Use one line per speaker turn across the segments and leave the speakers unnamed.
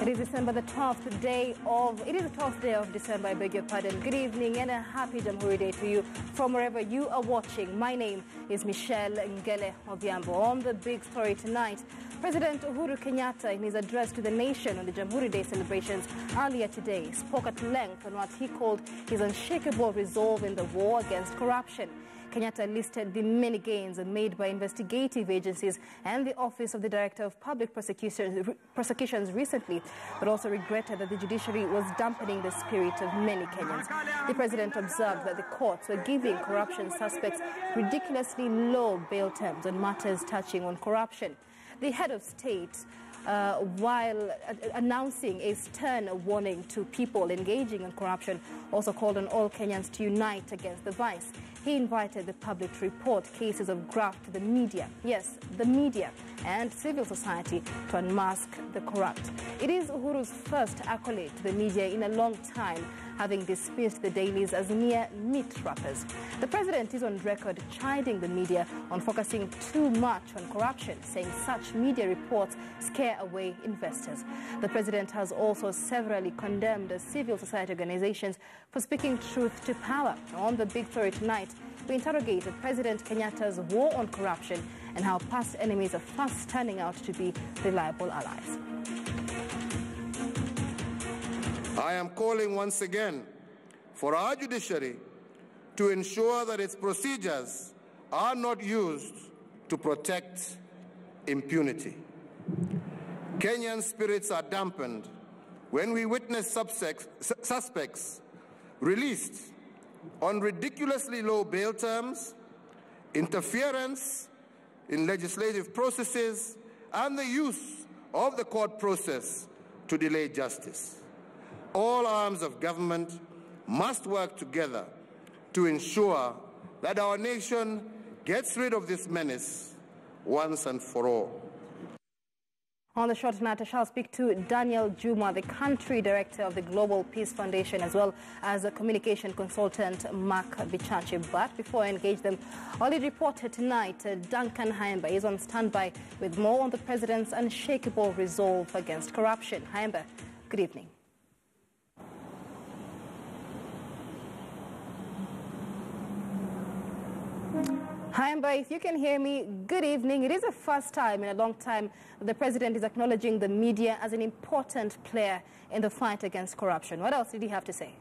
It is December the 12th day of December, I beg your pardon. Good evening and a happy Jamhuri Day to you from wherever you are watching. My name is Michelle Ngele Obiambo. On the big story tonight, President Uhuru Kenyatta, in his address to the nation on the Jamhuri Day celebrations earlier today, spoke at length on what he called his unshakable resolve in the war against corruption. Kenyatta listed the many gains made by investigative agencies and the Office of the Director of Public Prosecutions recently, but also regretted that the judiciary was dampening the spirit of many Kenyans. The president observed that the courts were giving corruption suspects ridiculously low bail terms on matters touching on corruption. The head of state, while announcing a stern warning to people engaging in corruption, also called on all Kenyans to unite against the vice. He invited the public to report cases of graft to the media, yes, the media and civil society, to unmask the corrupt. It is Uhuru's first accolade to the media in a long time, having dismissed the dailies as mere meat wrappers. The president is on record chiding the media on focusing too much on corruption, saying such media reports scare away investors. The president has also severally condemned civil society organizations for speaking truth to power. On the big story tonight, we interrogated President Kenyatta's war on corruption and how past enemies are fast turning out to be reliable allies.
I am calling once again for our judiciary to ensure that its procedures are not used to protect impunity. Kenyan spirits are dampened when we witness suspects released on ridiculously low bail terms, interference in legislative processes, and the use of the court process to delay justice. All arms of government must work together to ensure that our nation gets rid of this menace once and for all.
On the show tonight, I shall speak to Daniel Juma, the country director of the Global Peace Foundation, as well as a communication consultant, Mark Bichachi. But before I engage them, our lead reporter tonight, Duncan Haemba, is on standby with more on the president's unshakable resolve against corruption. Haemba, good evening. Haemba, if you can hear me, good evening. It is the first time in a long time the president is acknowledging the media as an important player in the fight against corruption. What else did he have to say?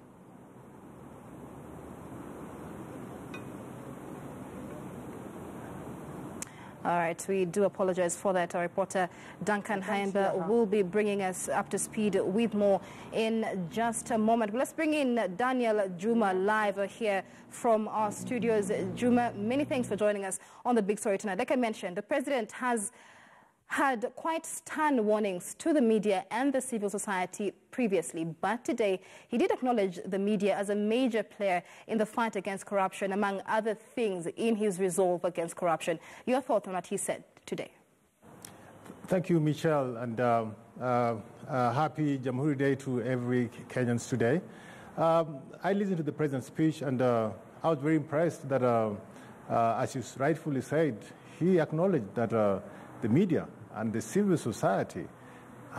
All right, we do apologize for that. Our reporter Duncan Haemba will be bringing us up to speed with more in just a moment. Let's bring in Daniel Juma live here from our studios. Juma, many thanks for joining us on the big story tonight. Like I mentioned, the president has had quite stern warnings to the media and the civil society previously, but today he did acknowledge the media as a major player in the fight against corruption, among other things, in his resolve against corruption. Your thoughts on what he said today?
Thank you, Michelle, and happy Jamhuri Day to every Kenyans today. I listened to the president's speech, and I was very impressed that, as you rightfully said, he acknowledged that the media and the civil society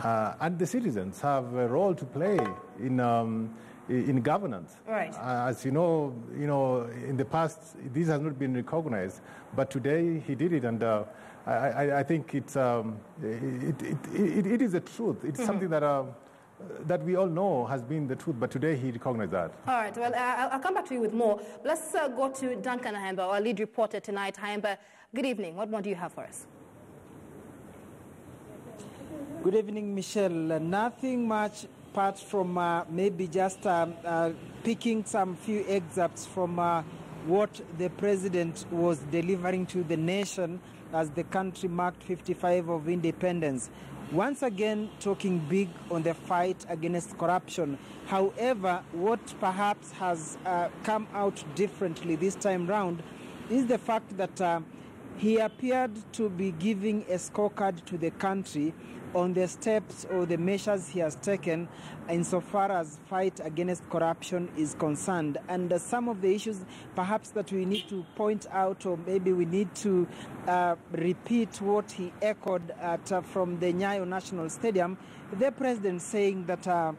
and the citizens have a role to play in governance.
Right.
As you know, in the past this has not been recognized, but today he did it, and I think it is the truth. It's something that we all know has been the truth, but today he recognized that.
All right. Well, I'll come back to you with more. Let's go to Duncan Haemba, our lead reporter tonight. Haemba, good evening. What more do you have for us?
Good evening, Michelle. Nothing much apart from maybe just picking some few excerpts from what the president was delivering to the nation as the country marked 55 of independence. Once again, talking big on the fight against corruption. However, what perhaps has come out differently this time round is the fact that he appeared to be giving a scorecard to the country on the steps or the measures he has taken insofar as fight against corruption is concerned. And some of the issues perhaps that we need to point out, or maybe we need to repeat what he echoed from the Nyayo National Stadium, the president saying that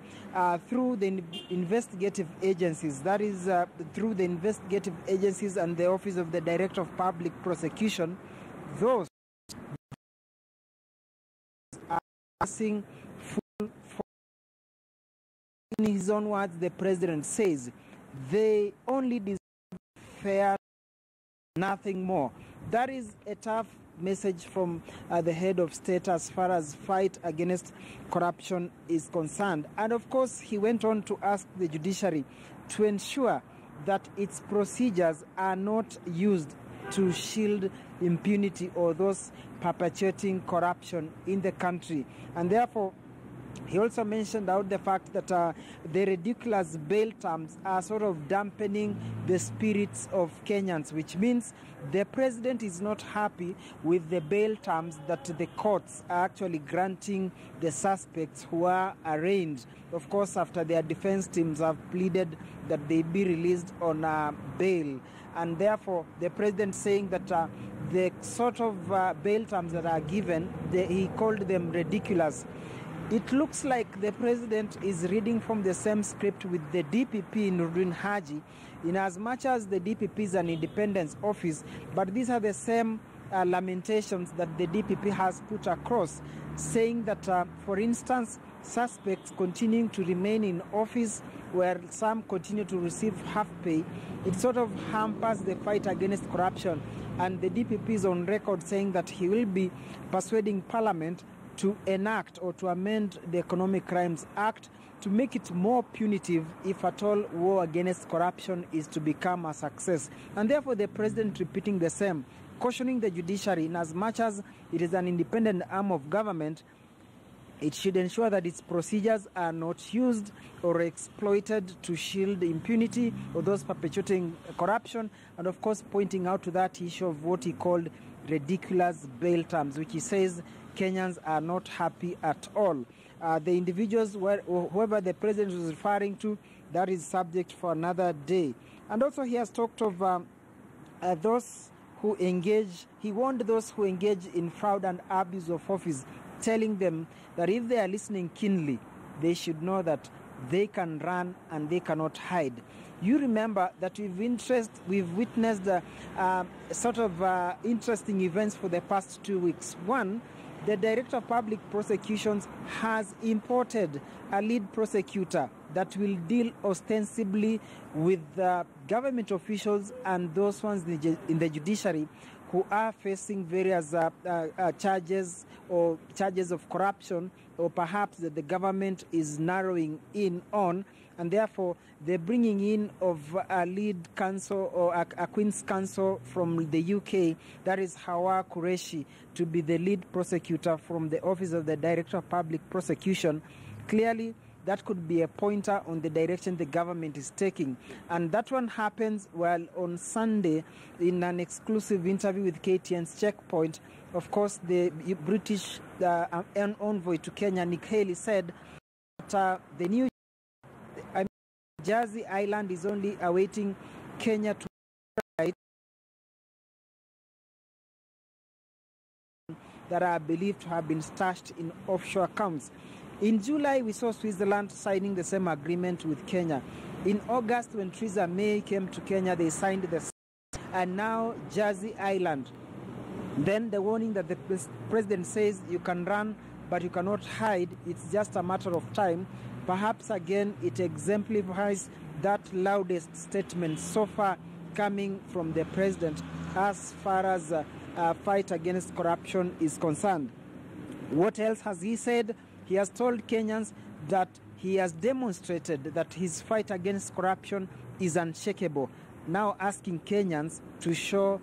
through the investigative agencies, that is through the investigative agencies and the Office of the Director of Public Prosecution, those are passing full. In his own words, the president says they only deserve fair, nothing more. That is a tough message from the head of state as far as fight against corruption is concerned. And of course, he went on to ask the judiciary to ensure that its procedures are not used to shield impunity or those perpetuating corruption in the country. And therefore, he also mentioned out the fact that the ridiculous bail terms are sort of dampening the spirits of Kenyans, which means the president is not happy with the bail terms that the courts are actually granting the suspects who are arraigned, of course, after their defense teams have pleaded that they be released on bail. And therefore, the president saying that the sort of bail terms that are given, he called them ridiculous. It looks like the president is reading from the same script with the DPP Nurdin Haji, in as much as the DPP is an independent office, but these are the same lamentations that the DPP has put across, saying that, for instance, suspects continuing to remain in office where some continue to receive half pay, it sort of hampers the fight against corruption. And the DPP is on record saying that he will be persuading Parliament to enact or to amend the Economic Crimes Act to make it more punitive if at all war against corruption is to become a success. And therefore the president repeating the same, cautioning the judiciary in as much as it is an independent arm of government, it should ensure that its procedures are not used or exploited to shield impunity or those perpetuating corruption, and of course pointing out to that issue of what he called ridiculous bail terms, which he says Kenyans are not happy at all. The individuals, whoever the president was referring to, that is subject for another day. And also he has talked of those who engage, he warned those who engage in fraud and abuse of office, telling them that if they are listening keenly, they should know that they can run and they cannot hide. You remember that we've witnessed sort of interesting events for the past 2 weeks. One, the Director of Public Prosecutions has imported a lead prosecutor that will deal ostensibly with government officials and those ones in the judiciary who are facing various charges or charges of corruption, or perhaps that the government is narrowing in on, and therefore the bringing in of a lead counsel or a Queen's Counsel from the UK, that is Hawa Qureshi, to be the lead prosecutor from the Office of the Director of Public Prosecution. Clearly, that could be a pointer on the direction the government is taking. And that one happens while on Sunday, in an exclusive interview with KTN's Checkpoint, of course, the British envoy to Kenya, Nick Haley, said that the new Jersey Island is only awaiting Kenya to write that are believed to have been stashed in offshore accounts. In July, we saw Switzerland signing the same agreement with Kenya. In August, when Theresa May came to Kenya, they signed the same. And now Jersey Island. Then the warning that the president says you can run, but you cannot hide. It's just a matter of time. Perhaps again, it exemplifies that loudest statement so far coming from the president as far as fight against corruption is concerned. What else has he said? He has told Kenyans that he has demonstrated that his fight against corruption is unshakable, now asking Kenyans to show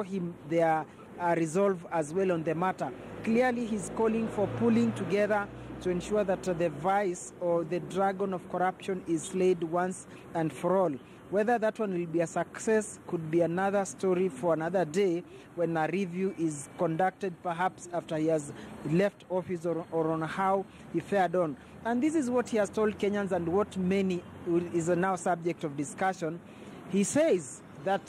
him their resolve as well on the matter. Clearly, he's calling for pulling together to ensure that the vice or the dragon of corruption is slayed once and for all. Whether that one will be a success could be another story for another day when a review is conducted, perhaps after he has left office or on how he fared on. And this is what he has told Kenyans and what many is now subject of discussion. He says that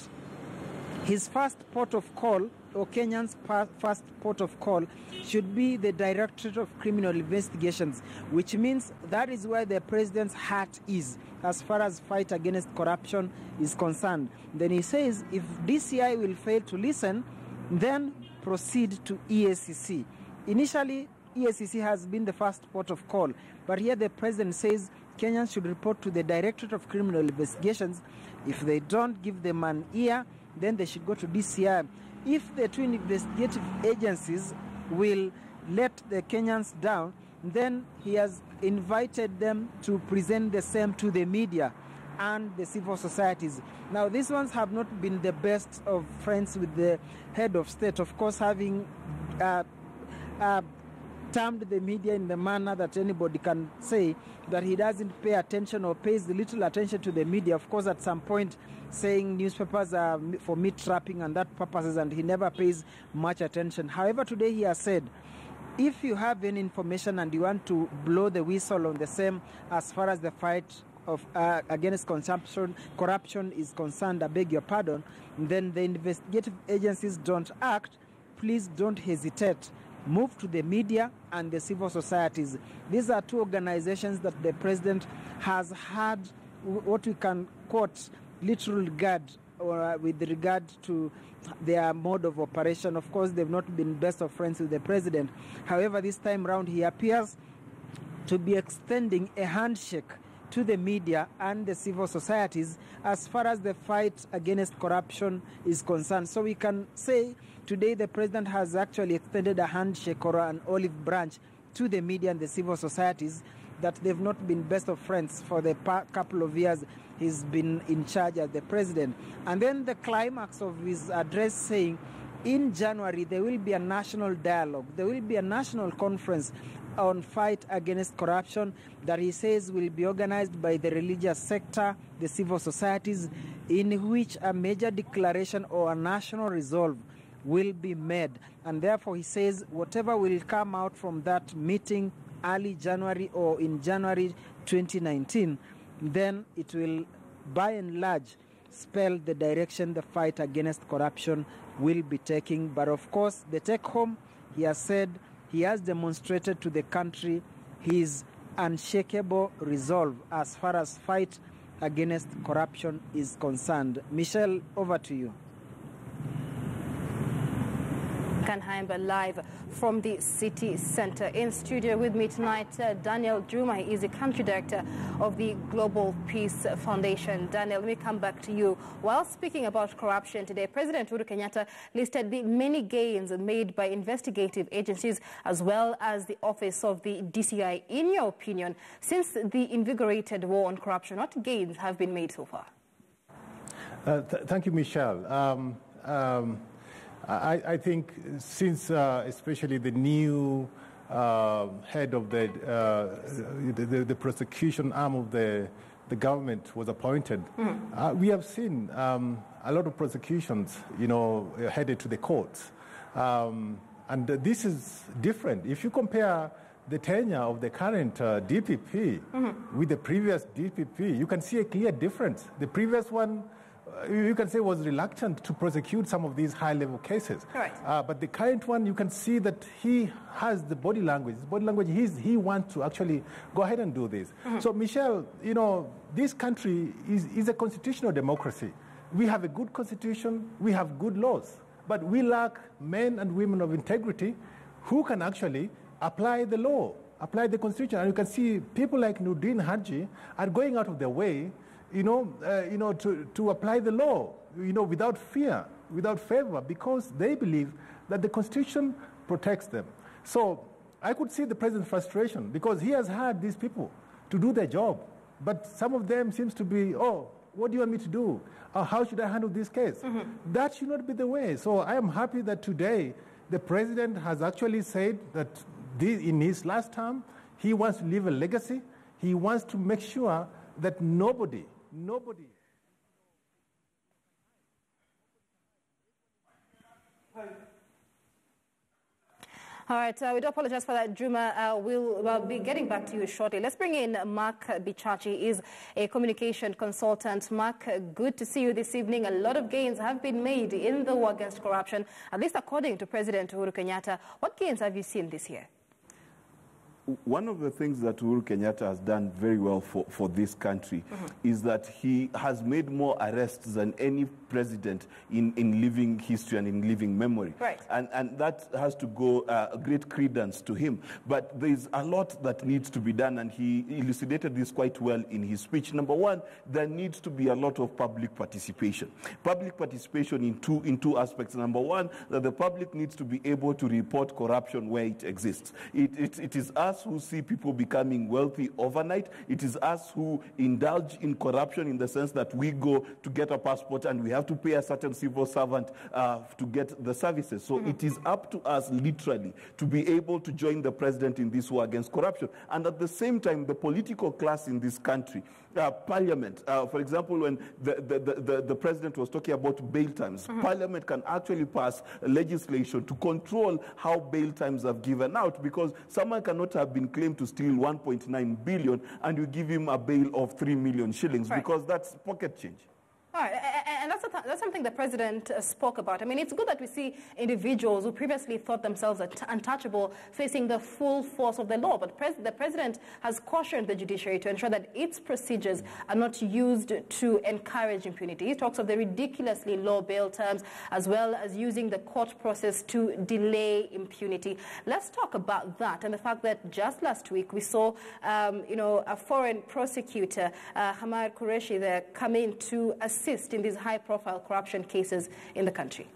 his first port of call, or Kenyans' first port of call, should be the Directorate of Criminal Investigations, which means that is where the president's heart is as far as fight against corruption is concerned. Then he says if DCI will fail to listen, then proceed to EACC. Initially, EACC has been the first port of call, but here the president says Kenyans should report to the Directorate of Criminal Investigations. If they don't give them an ear, then they should go to DCI. If the two investigative agencies will let the Kenyans down, then he has invited them to present the same to the media and the civil societies. Now, these ones have not been the best of friends with the head of state, of course, having termed the media in the manner that anybody can say that he doesn't pay attention or pays little attention to the media. Of course, at some point, saying newspapers are for meat trapping and that purposes, and he never pays much attention. However, today he has said, if you have any information and you want to blow the whistle on the same as far as the fight of against corruption is concerned, I beg your pardon, then the investigative agencies don't act, please don't hesitate. Move to the media and the civil societies. These are two organizations that the president has had what we can quote literal regard or with regard to their mode of operation. Of course, they've not been best of friends with the president. However, this time round, he appears to be extending a handshake to the media and the civil societies as far as the fight against corruption is concerned. So we can say today the president has actually extended a handshake or an olive branch to the media and the civil societies that they've not been best of friends for the couple of years he's been in charge as the president. And then the climax of his address saying, in January, there will be a national dialogue. There will be a national conference on fight against corruption that he says will be organized by the religious sector, the civil societies, in which a major declaration or a national resolve will be made. And therefore, he says whatever will come out from that meeting early January or in January 2019, then it will, by and large, spell the direction the fight against corruption will be taking. But of course, the take-home, he has said, he has demonstrated to the country his unshakable resolve as far as fight against corruption is concerned. Michelle, over to you.
Kanhaimba live from the city center. In studio with me tonight, Daniel Juma. He is the country director of the Global Peace Foundation. Daniel, let me come back to you. While speaking about corruption today, President Uhuru Kenyatta listed the many gains made by investigative agencies as well as the office of the DCI. In your opinion, since the invigorated war on corruption, what gains have been made so far?
Thank you, Michelle. I think since especially the new head of the prosecution arm of the government was appointed, we have seen a lot of prosecutions, headed to the courts. And this is different. If you compare the tenure of the current DPP with the previous DPP, you can see a clear difference. The previous one, you can say, was reluctant to prosecute some of these high-level cases.
Right.
But the current one, you can see that he has the body language. His body language, he wants to actually go ahead and do this. So, Michelle, this country is a constitutional democracy. We have a good constitution. We have good laws. But we lack men and women of integrity who can actually apply the law, apply the constitution. And you can see people like Nurdin Haji are going out of their way to apply the law, without fear, without favor, because they believe that the Constitution protects them. So I could see the president's frustration because he has had these people to do their job, but some of them seems to be, what do you want me to do? How should I handle this case? That should not be the way. So I am happy that today the president has actually said that in his last term, he wants to leave a legacy. He wants to make sure that nobody
All right, we do apologize for that, Juma. We'll be getting back to you shortly. Let's bring in Mark Bichachi. He is a communication consultant. Mark, good to see you this evening. A lot of gains have been made in the war against corruption, at least according to President Uhuru Kenyatta. What gains have you seen this year?
One of the things that Uhuru Kenyatta has done very well for this country is that he has made more arrests than any president in living history and in living memory.
Right.
And that has to go great credence to him. But there's a lot that needs to be done, and he elucidated this quite well in his speech. Number one, there needs to be a lot of public participation. Public participation in two aspects. Number one, that the public needs to be able to report corruption where it exists. It is us who see people becoming wealthy overnight. It is us who indulge in corruption in the sense that we go to get a passport and we have to pay a certain civil servant to get the services. So it is up to us literally to be able to join the president in this war against corruption. And at the same time, the political class in this country, Parliament, for example, when the president was talking about bail times, Parliament can actually pass legislation to control how bail times are given out, because someone cannot have been claimed to steal 1.9 billion and you give him a bail of 3 million shillings, because that's pocket change.
All right, and that's something the president spoke about. I mean, it's good that we see individuals who previously thought themselves untouchable facing the full force of the law. But the president has cautioned the judiciary to ensure that its procedures are not used to encourage impunity. He talks of the ridiculously low bail terms, as well as using the court process to delay impunity. Let's talk about that and the fact that just last week we saw, a foreign prosecutor, Hamad Qureshi, there come in to assist in these high-profile corruption cases in the country.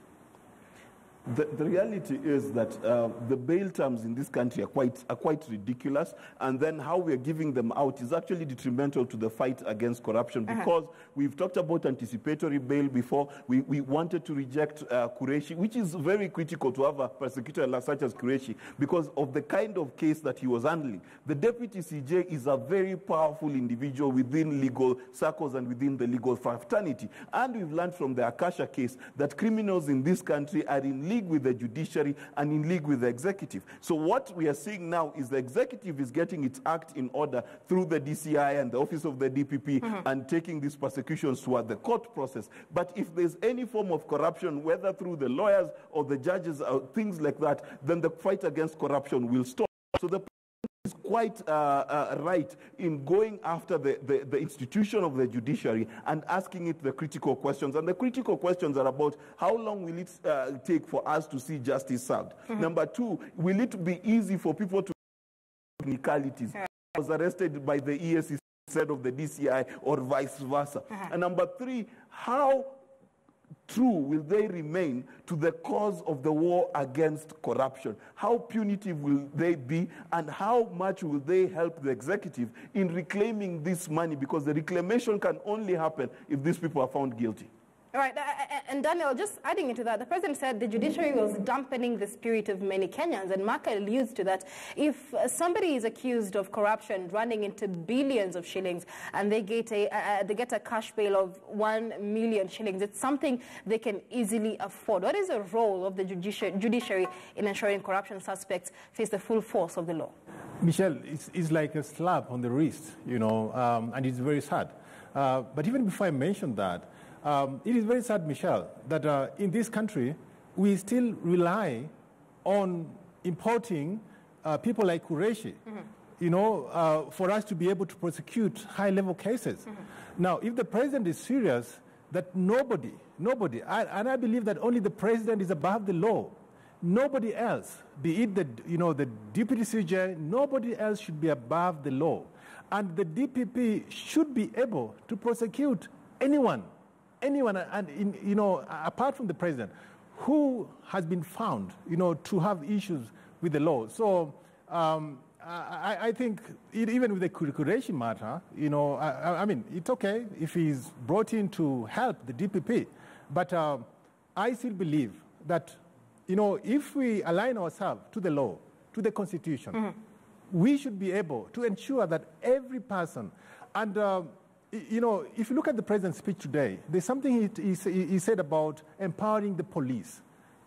The reality is that the bail terms in this country are quite ridiculous, and then how we are giving them out is actually detrimental to the fight against corruption, because we've talked about anticipatory bail before. We wanted to reject Qureshi, which is very critical to have a prosecutor such as Qureshi because of the kind of case that he was handling. The deputy CJ is a very powerful individual within legal circles and within the legal fraternity, and we've learned from the Akasha case that criminals in this country are in league with the judiciary and in league with the executive. So what we are seeing now is the executive is getting its act in order through the DCI and the office of the DPP and taking these prosecutions toward the court process. But if there's any form of corruption, whether through the lawyers or the judges or things like that, then the fight against corruption will stop. So the is quite right in going after the institution of the judiciary and asking it the critical questions. And the critical questions are about how long will it take for us to see justice served. Number two, will it be easy for people to technicalities? I was arrested by the ESC instead of the DCI or vice versa. And number three, how true will they remain to the cause of the war against corruption? How punitive will they be, and how much will they help the executive in reclaiming this money? Because the reclamation can only happen if these people are found guilty.
All right, and Daniel, just adding into that, the president said the judiciary was dampening the spirit of many Kenyans, and Mark alludes to that. If somebody is accused of corruption running into billions of shillings and they get a cash bail of 1 million shillings, it's something they can easily afford. What is the role of the judiciary in ensuring corruption suspects face the full force of the law?
Michelle, it's like a slap on the wrist, and it's very sad. But even before I mention that, it is very sad, Michelle, that in this country, we still rely on importing people like Qureshi, for us to be able to prosecute high-level cases. Now, if the president is serious, that nobody, and I believe that only the president is above the law, nobody else, be it the deputy CJ, nobody else should be above the law. And the DPP should be able to prosecute anyone, and apart from the president, who has been found, to have issues with the law. So I think even with the Qureshi matter, I mean, it's okay if he's brought in to help the DPP, but I still believe that, if we align ourselves to the law, to the Constitution, we should be able to ensure that every person, and if you look at the president's speech today, there's something he said about empowering the police.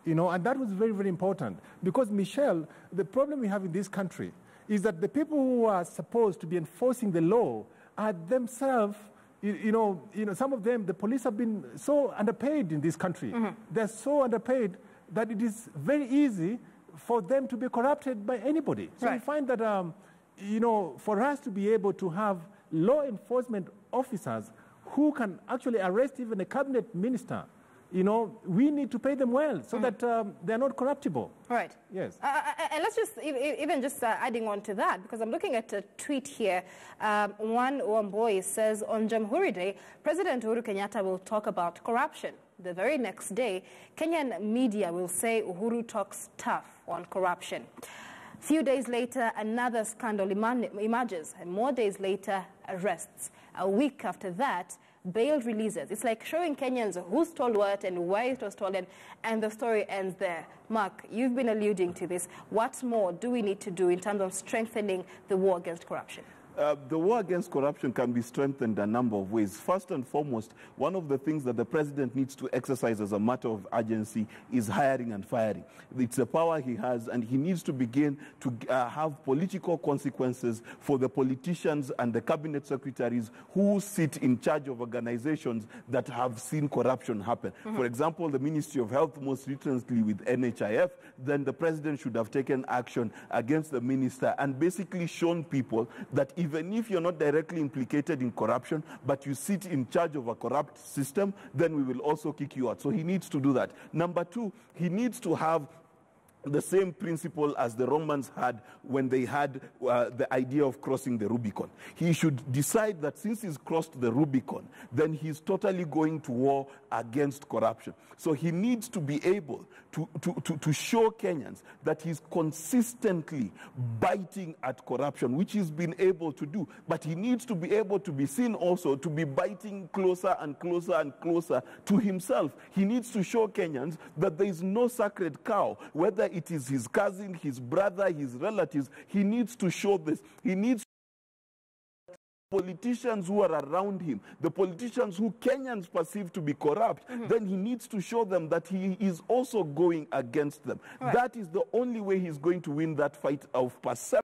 and that was very, very important. Because, Michelle, the problem we have in this country is that the people who are supposed to be enforcing the law are themselves, some of them, the police have been so underpaid in this country. They're so underpaid that it is very easy for them to be corrupted by anybody. So we find that, for us to be able to have law enforcement officers who can actually arrest even a cabinet minister, we need to pay them well so that they're not corruptible.
Right.
Yes.
And let's just, adding on to that, because I'm looking at a tweet here. One Wamboi says, on Jamhuri Day, President Uhuru Kenyatta will talk about corruption. The very next day, Kenyan media will say Uhuru talks tough on corruption. Few days later, another scandal emerges, and more days later, arrests. A week after that, bail releases. It's like showing Kenyans who stole what and why it was stolen, and the story ends there. Mark, you've been alluding to this. What more do we need to do in terms of strengthening the war against corruption?
The war against corruption can be strengthened a number of ways. First and foremost, one of the things that the president needs to exercise as a matter of urgency is hiring and firing. It's a power he has, and he needs to begin to have political consequences for the politicians and the cabinet secretaries who sit in charge of organizations that have seen corruption happen. For example, the Ministry of Health most recently with NHIF, then the president should have taken action against the minister and basically shown people that even if you're not directly implicated in corruption, but you sit in charge of a corrupt system, then we will also kick you out. So he needs to do that. Number two, he needs to have the same principle as the Romans had when they had the idea of crossing the Rubicon. He should decide that since he's crossed the Rubicon, then he's totally going to war against corruption. So he needs to be able to show Kenyans that he's consistently biting at corruption, which he's been able to do. But he needs to be able to be seen also to be biting closer and closer and closer to himself. He needs to show Kenyans that there is no sacred cow, whether it is his cousin, his brother, his relatives. He needs to show this. He needs politicians who are around him, the politicians who Kenyans perceive to be corrupt, then he needs to show them that he is also going against them. Right. That is the only way he's going to win that fight of perception.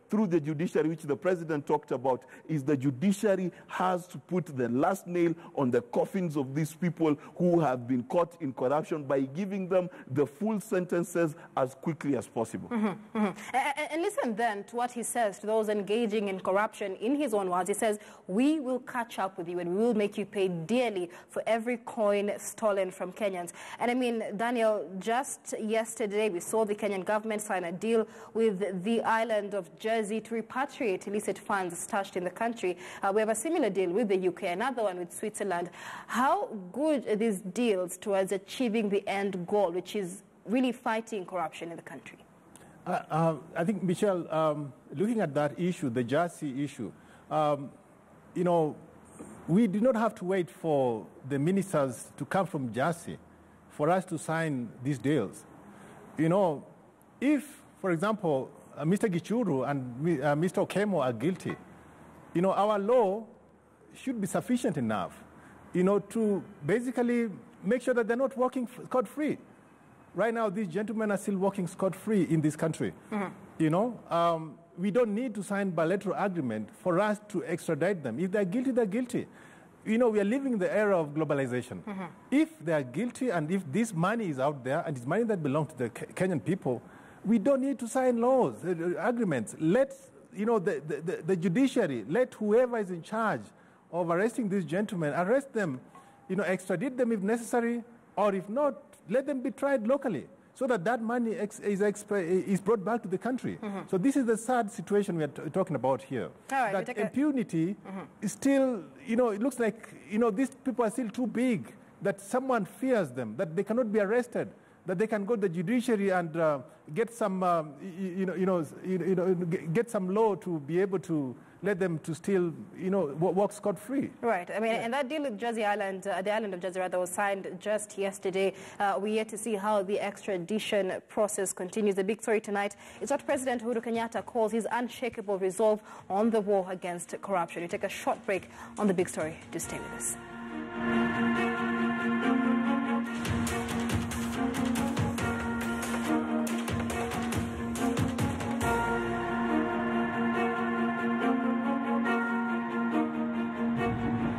Through the judiciary, which the president talked about, is the judiciary has to put the last nail on the coffins of these people who have been caught in corruption by giving them the full sentences as quickly as possible.
And listen then to what he says to those engaging in corruption. In his own words, he says, we will catch up with you and we will make you pay dearly for every coin stolen from Kenyans. And I mean, Daniel, just yesterday we saw the Kenyan government sign a deal with the island of Jersey to repatriate illicit funds stashed in the country. We have a similar deal with the UK, another one with Switzerland. How good are these deals towards achieving the end goal, which is really fighting corruption in the country?
I think, Michelle, looking at that issue, the Jersey issue, we do not have to wait for the ministers to come from Jersey for us to sign these deals. If, for example, Mr. Gichuru and Mr. Okemo are guilty, our law should be sufficient enough, to basically make sure that they're not walking scot-free. Right now, these gentlemen are still walking scot-free in this country. We don't need to sign bilateral agreement for us to extradite them. If they're guilty, they're guilty. We are living in the era of globalization. If they are guilty and if this money is out there and it's money that belongs to the Kenyan people, we don't need to sign laws, agreements. Let the judiciary, let whoever is in charge of arresting these gentlemen, arrest them, extradite them if necessary, or if not, let them be tried locally so that money is brought back to the country. So this is the sad situation we are talking about here. Right, that impunity is still, it looks like, these people are still too big, that someone fears them, that they cannot be arrested, that they can go to the judiciary and get some, get some law to be able to let them to still, walk scot-free.
Right. I mean, and that deal with Jersey Island, the island of Jersey rather, was signed just yesterday. We're yet to see how the extradition process continues. The big story tonight is what President Uhuru Kenyatta calls his unshakable resolve on the war against corruption. We take a short break on the big story. Do stay with us. you.